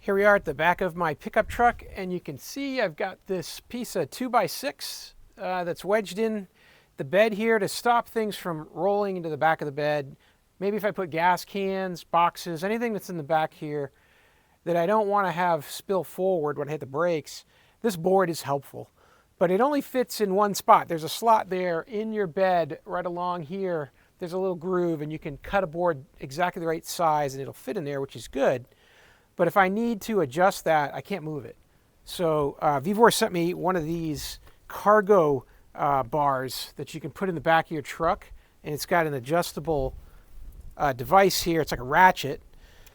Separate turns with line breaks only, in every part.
Here we are at the back of my pickup truck, and you can see I've got this piece of 2x6 that's wedged in the bed here to stop things from rolling into the back of the bed. Maybe if I put gas cans, boxes, anything that's in the back here that I don't want to have spill forward when I hit the brakes, this board is helpful. But it only fits in one spot. There's a slot there in your bed right along here. There's a little groove, and you can cut a board exactly the right size and it'll fit in there, which is good. But if I need to adjust that, I can't move it. So VEVOR sent me one of these cargo bars that you can put in the back of your truck, and it's got an adjustable device here. It's like a ratchet.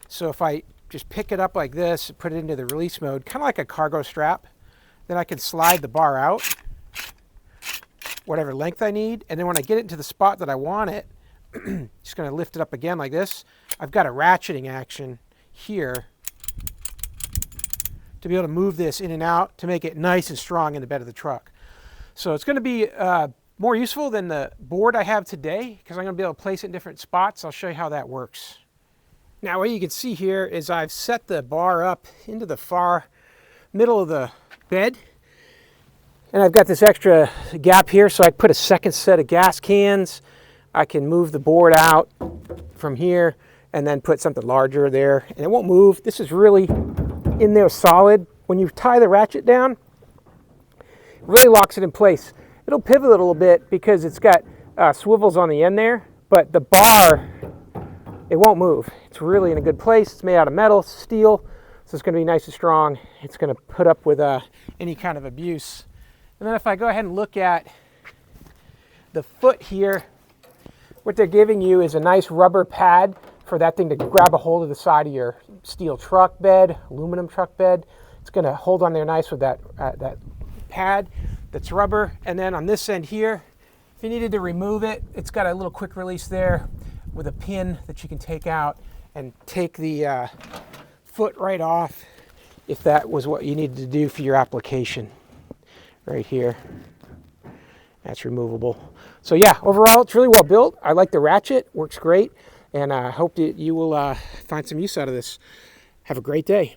So if I just pick it up like this and put it into the release mode, kind of like a cargo strap, then I can slide the bar out whatever length I need. And then when I get it into the spot that I want it, just going to lift it up again like this. I've got a ratcheting action here to be able to move this in and out to make it nice and strong in the bed of the truck. So it's going to be more useful than the board I have today, because I'm going to be able to place it in different spots. I'll show you how that works. Now what you can see here is I've set the bar up into the far middle of the bed, and I've got this extra gap here so I can put a second set of gas cans. I can move the board out from here and then put something larger there, and it won't move. This is really in there solid. When you tie the ratchet down, it really locks it in place. It'll pivot a little bit because it's got swivels on the end there, but the bar, it won't move. It's really in a good place. It's made out of metal, steel, so it's going to be nice and strong. It's going to put up with any kind of abuse. And then if I go ahead and look at the foot here, what they're giving you is a nice rubber pad for that thing to grab a hold of the side of your steel truck bed, aluminum truck bed. It's going to hold on there nice with that pad that's rubber. And then on this end here, if you needed to remove it, it's got a little quick release there with a pin that you can take out and take the foot right off if that was what you needed to do for your application. Right here, that's removable. So yeah, overall it's really well built. I like the ratchet, works great. And I hope that you will find some use out of this. Have a great day.